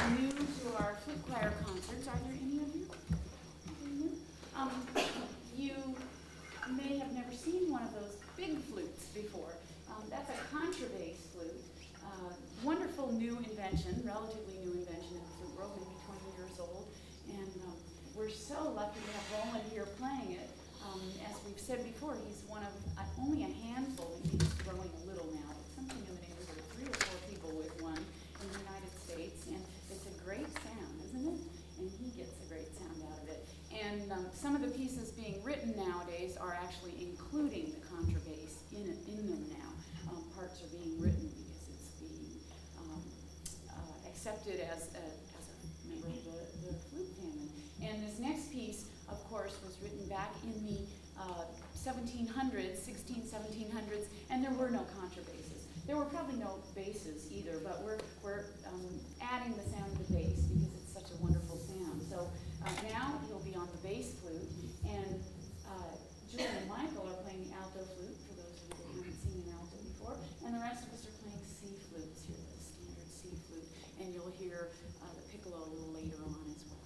new to our flute choir concerts, are there any of you? You may have never seen one of those big flutes before. That's a contrabass flute. Wonderful new invention, relatively new invention in the flute world, maybe 20 years old. And we're so lucky to have Roland here playing it. As we've said before, he's one of only a handful, and he's growing a little now, but something in the neighborhood of 3 or 4 people with one in the United States. And it's a great sound, isn't it? And he gets a great sound out of it. And some of the pieces being written nowadays are actually including the contrabass in them now. Parts are being written because it's being accepted as a member of the flute family. And this next piece, of course, was written back in the 1700s, 1700s, and there were no contrabasses. There were probably no basses either, but we're adding the sound of the bass because it's such a wonderful sound. So now he'll be on the bass flute, and Julie and Michael are playing the alto flute, for those of you that haven't seen an alto before, and the rest of us are playing C flutes here, the standard C flute, and you'll hear the piccolo a little later on as well.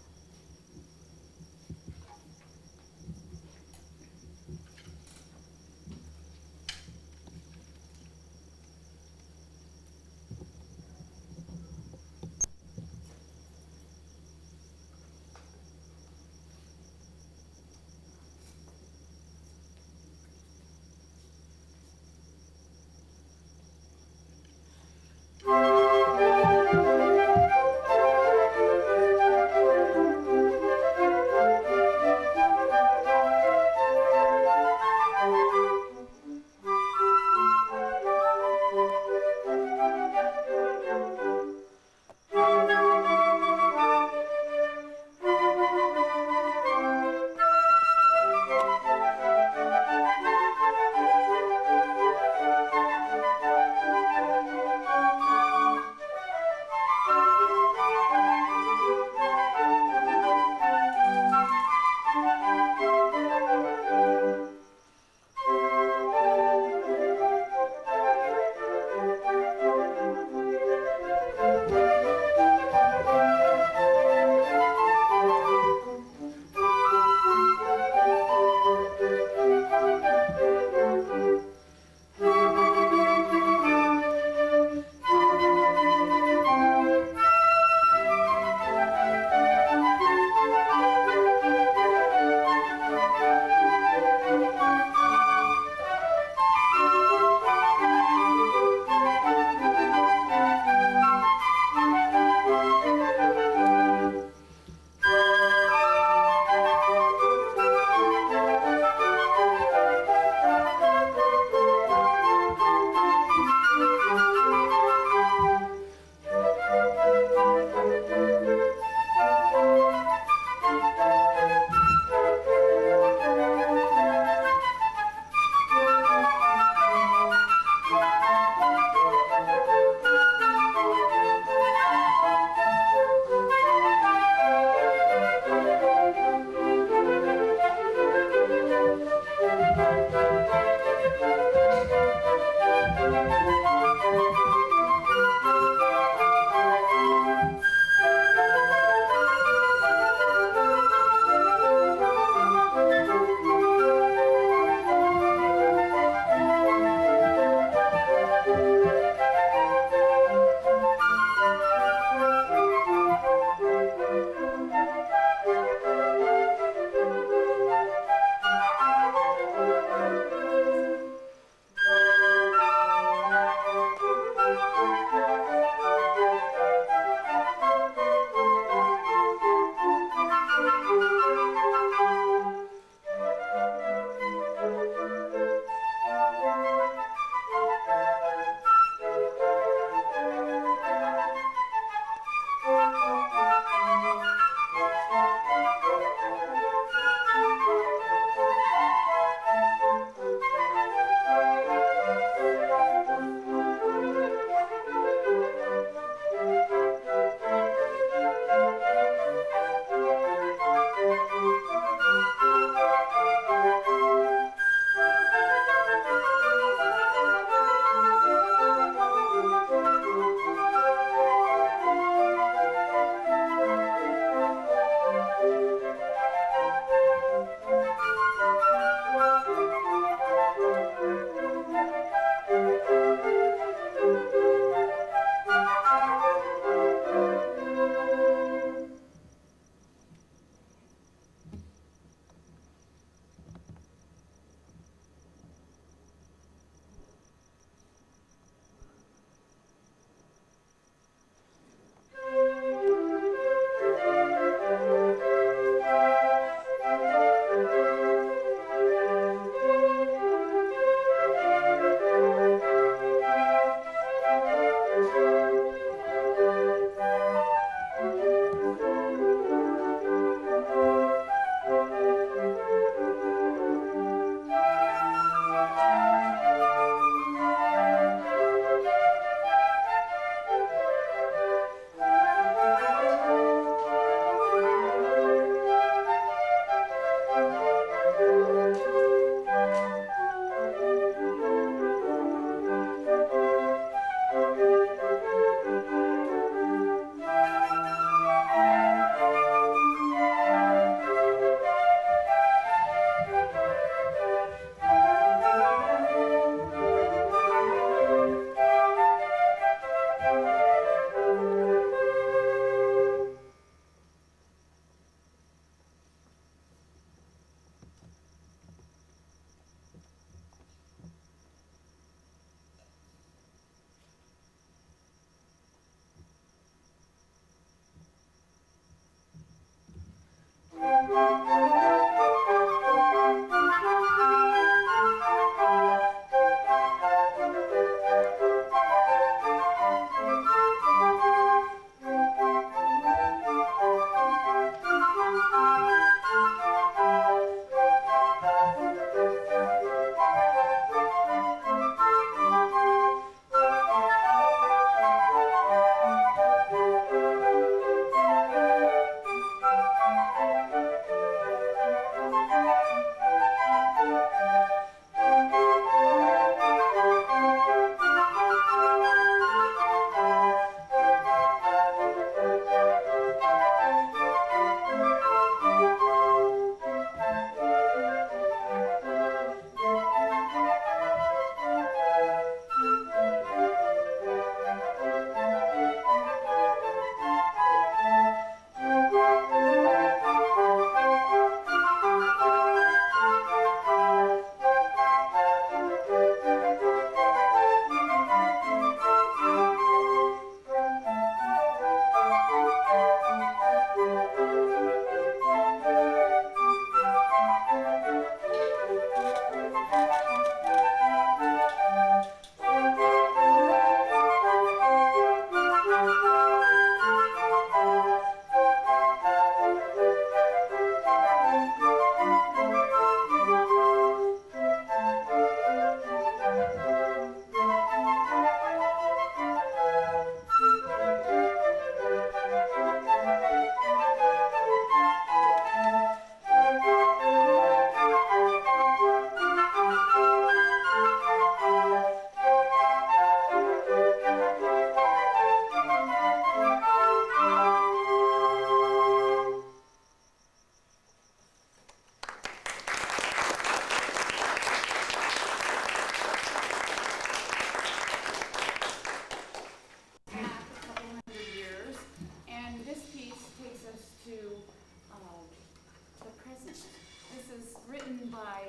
written by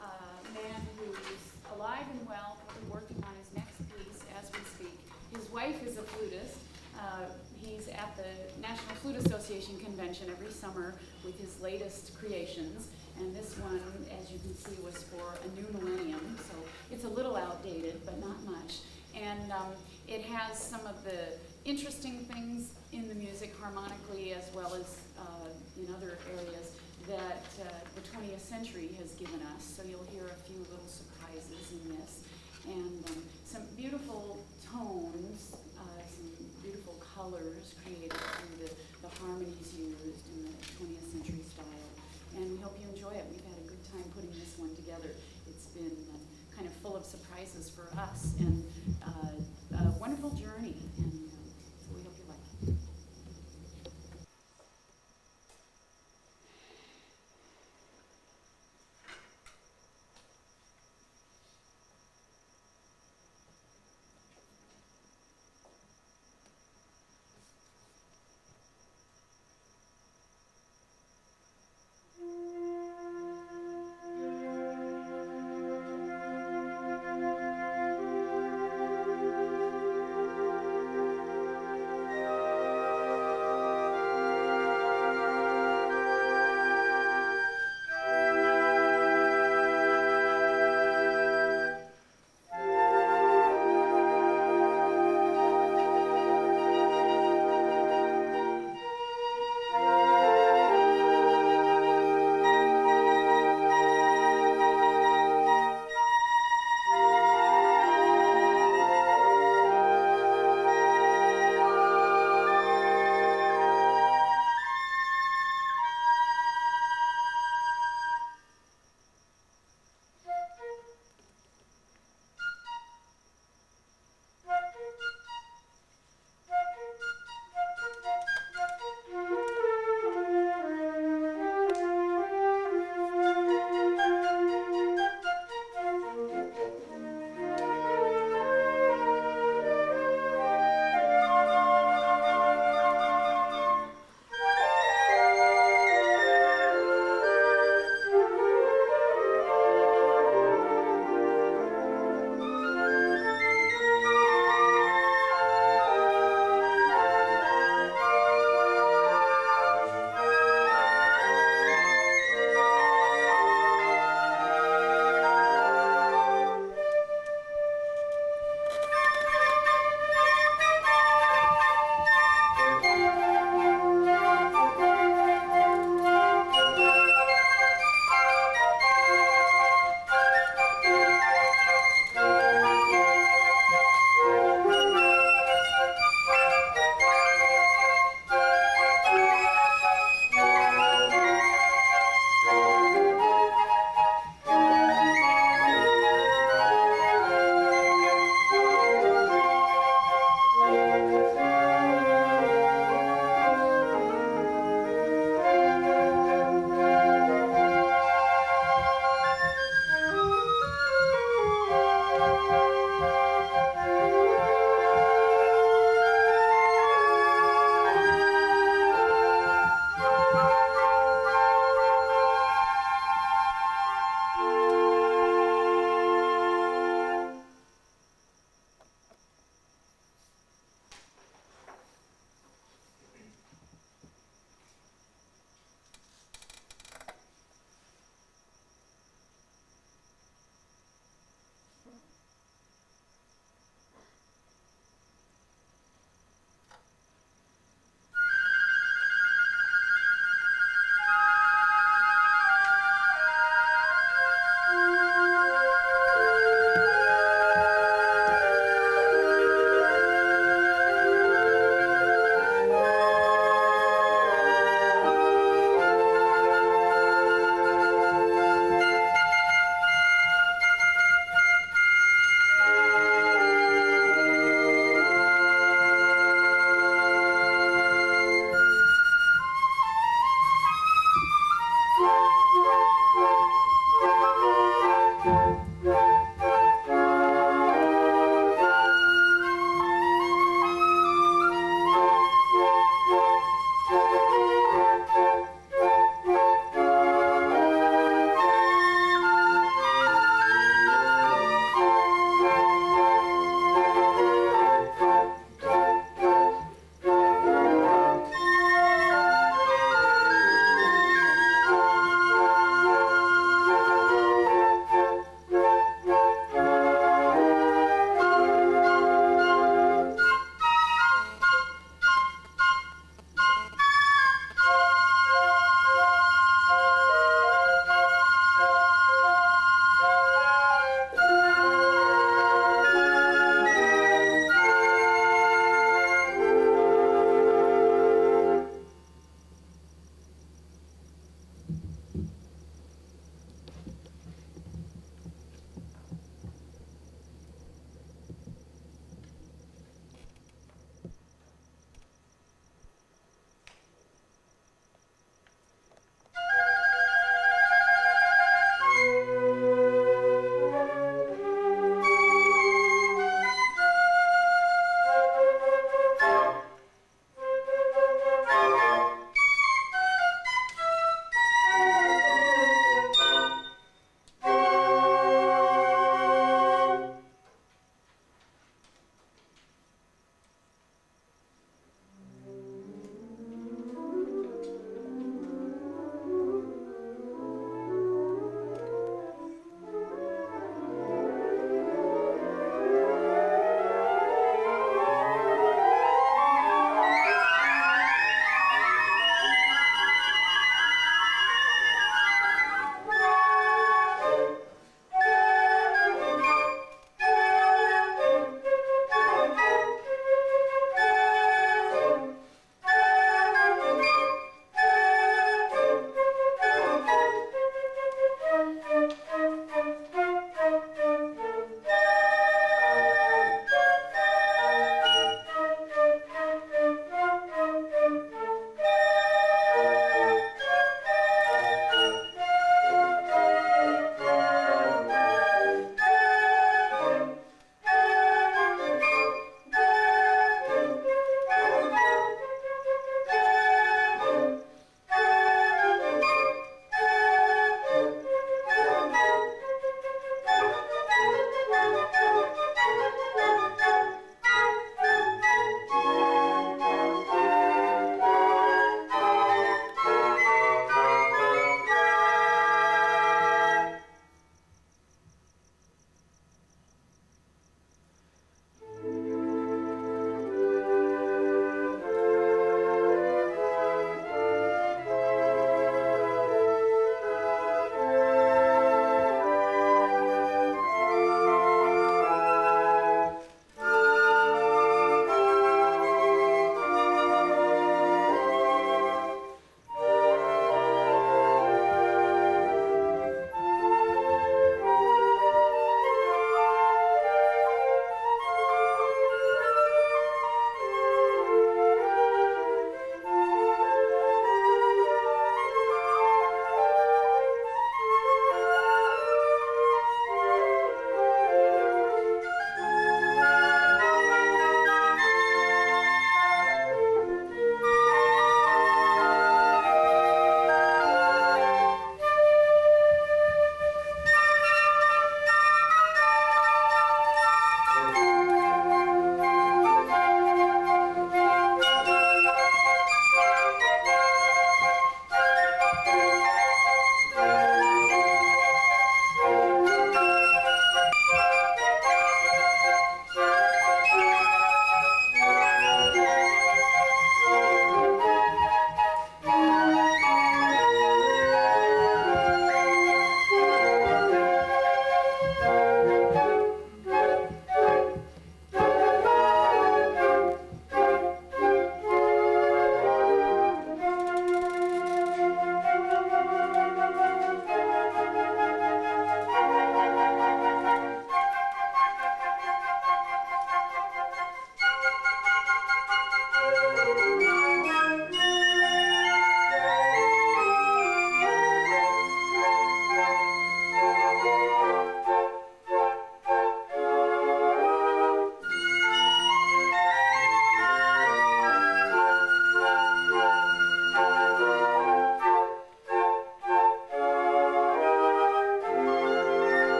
a man who's alive and well, probably working on his next piece as we speak. His wife is a flutist. He's at the National Flute Association convention every summer with his latest creations. And this one, as you can see, was for a new millennium. So it's a little outdated, but not much. And it has some of the interesting things in the music harmonically, as well as in other areas that the 20th century has given us. So you'll hear a few little surprises in this. And some beautiful tones, some beautiful colors created through the harmonies used in the 20th century style. And we hope you enjoy it. We've had a good time putting this one together. It's been kind of full of surprises for us and a wonderful journey. And so we hope you like it.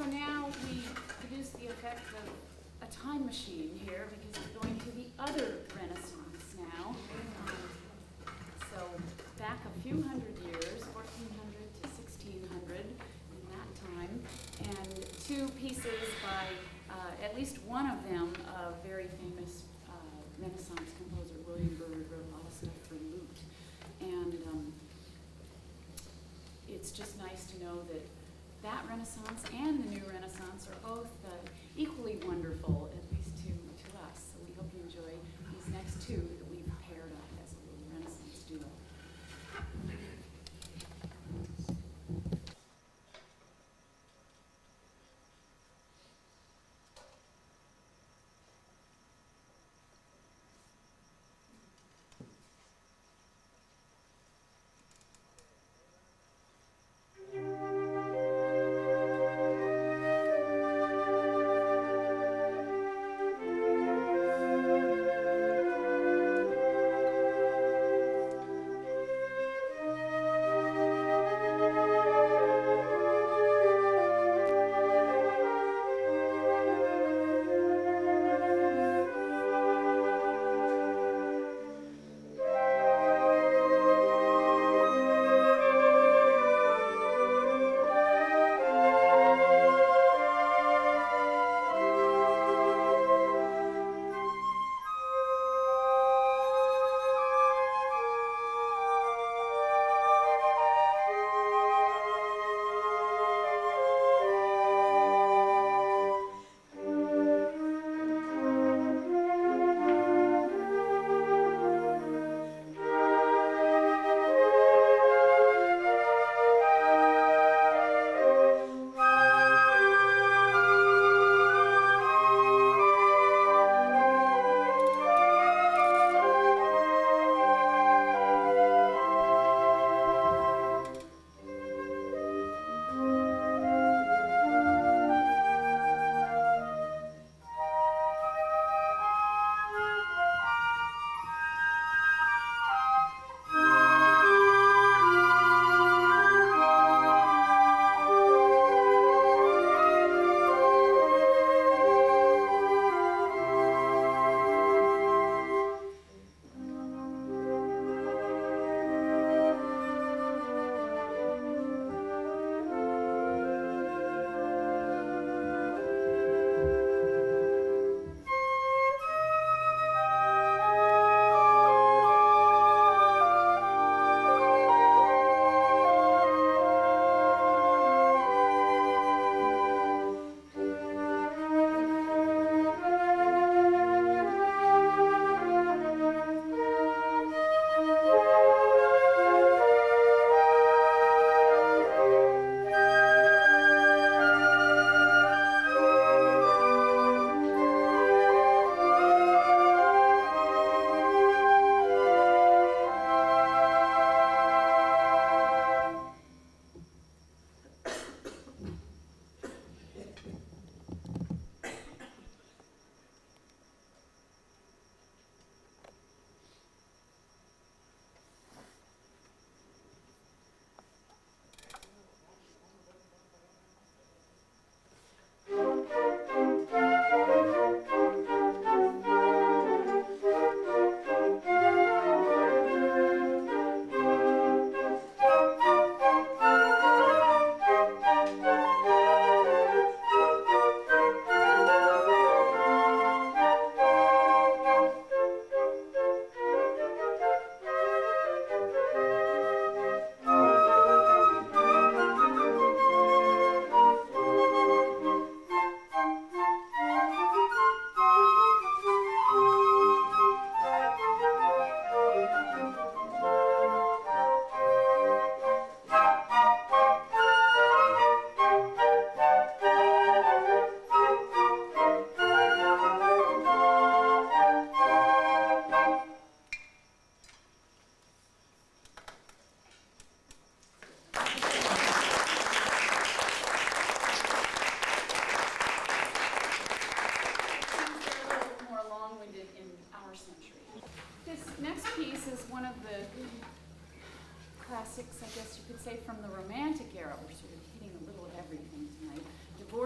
So now we produce the effect of a time machine here because we're going to the other Renaissance now. So back a few hundred years, 1400 to 1600 in that time, and two pieces by at least one of them, a very famous Renaissance composer, William Byrd, wrote a lot of stuff for lute. And it's just nice to know that that Renaissance and the new Renaissance are both equally wonderful, at least to us. So we hope you enjoy these next two that we've paired up as a little Renaissance duo.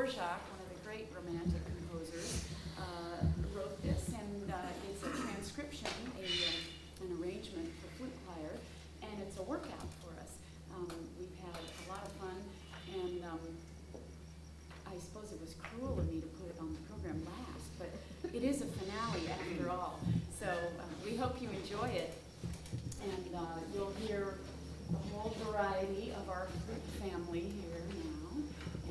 Dvorak, one of the great romantic composers, wrote this, and it's a transcription, an arrangement for flute choir, and it's a workout for us. We've had a lot of fun, and I suppose it was cruel of me to put it on the program last, but it is a finale after all. So we hope you enjoy it, and you'll hear a whole variety of our flute family here now,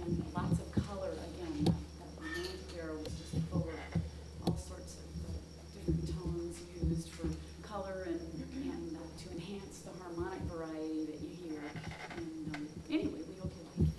and lots of color again. That romantic era was just full of all sorts of different tones used for color and to enhance the harmonic variety that you hear. And anyway, we hope you like it.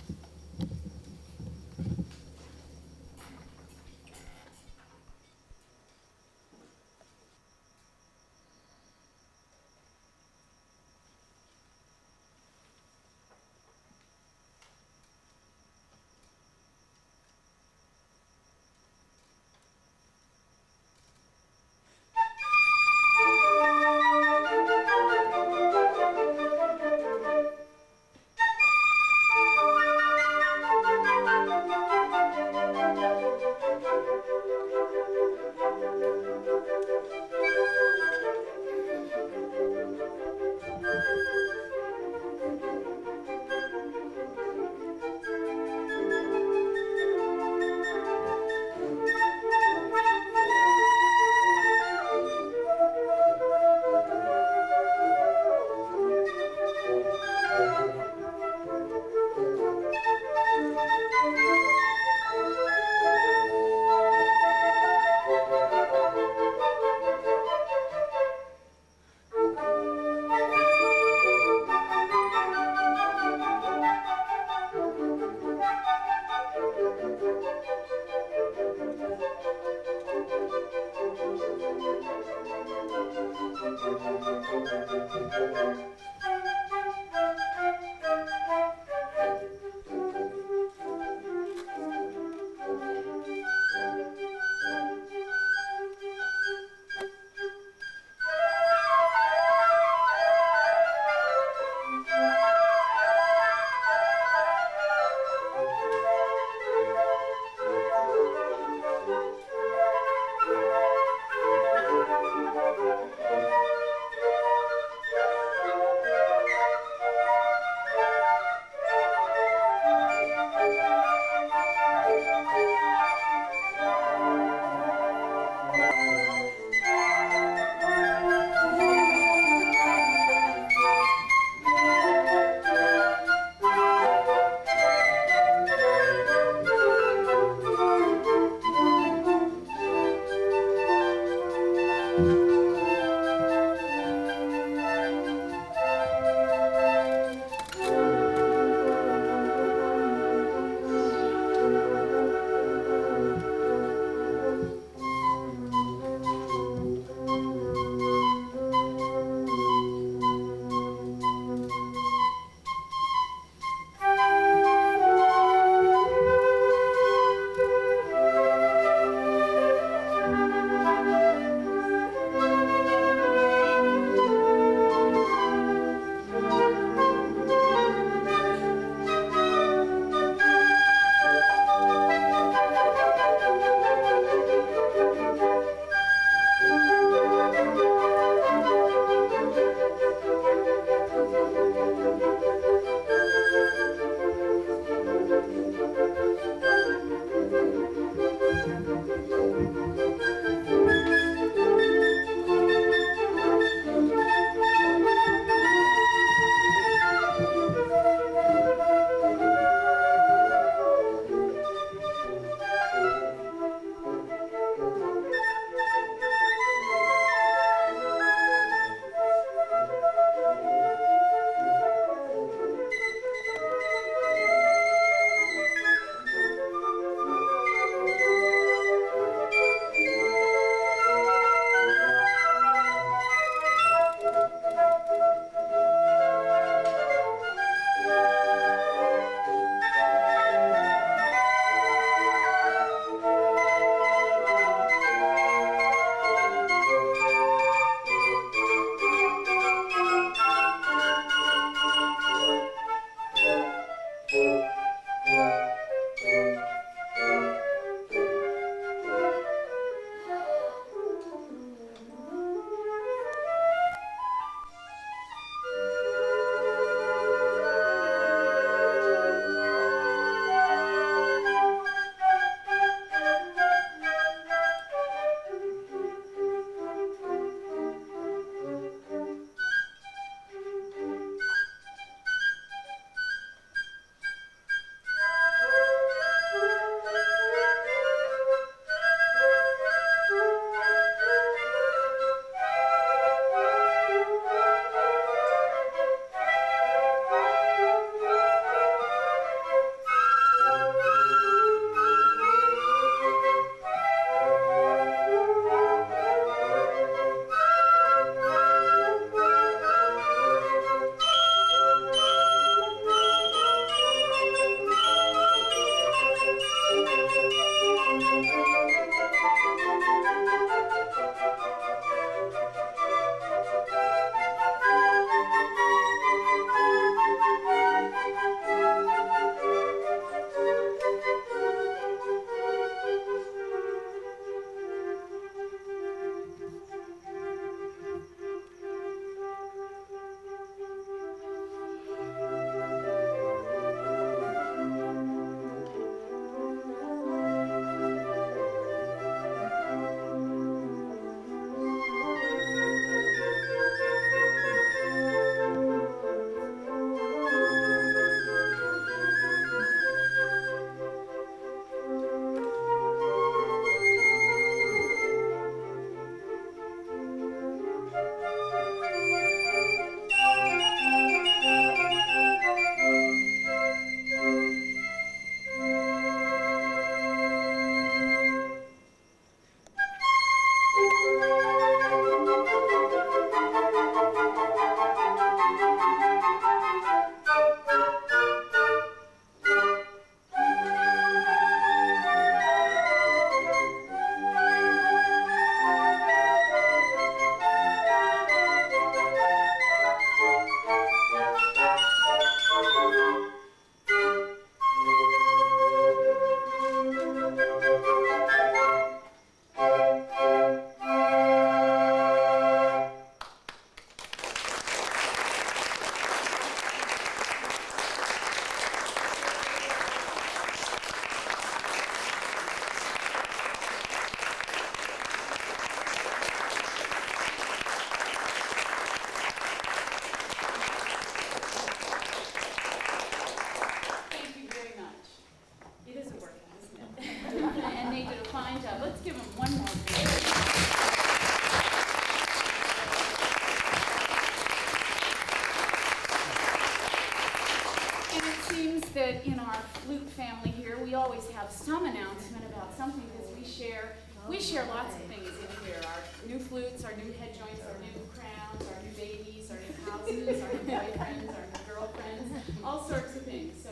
always have some announcement about something because we share lots of things in here. Our new flutes, our new head joints, our new crowns, our new babies, our new houses, our new boyfriends, our new girlfriends, all sorts of things. So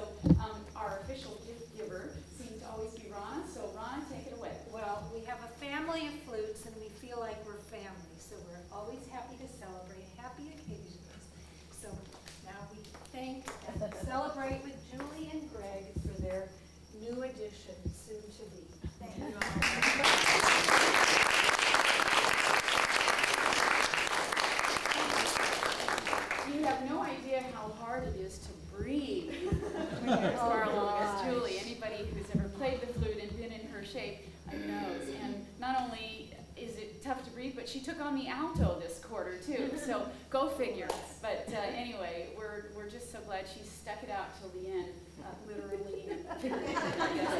our official gift giver seems to always be Ronna. So Ronna, take it away. Well, we have a family of flutes and we feel like we're family. So we're always happy to celebrate happy occasions. So now we thank and celebrate with Julie and Greg for their new addition, soon to be. Thank you all. You have no idea how hard it is to breathe when you're as far along as Julie. Anybody who's ever played the flute and been in her shape knows. And not only is it tough to breathe, but she took on the alto this quarter too. So go figure. But anyway, we're just so glad she stuck it out till the end, literally and figuratively, I guess.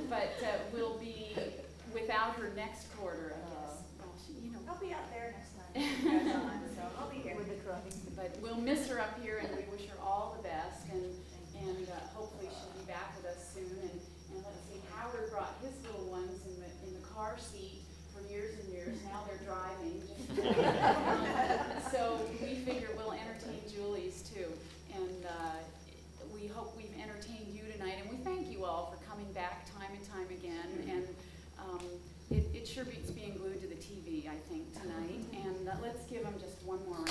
But we'll be without her next quarter, I guess. Well, I'll be out there next time. So I'll be here. with the drumming. But we'll miss her up here, and we wish her all the best, and hopefully she'll be back with us soon. And let's see, Howard brought his little ones in the car seat for years and years. Now they're driving. So we figure we'll entertain Julie's too, and we hope we've entertained you tonight. And we thank you all for coming back time and time again. And it sure beats being glued to the TV, I think, tonight. And let's give them just one more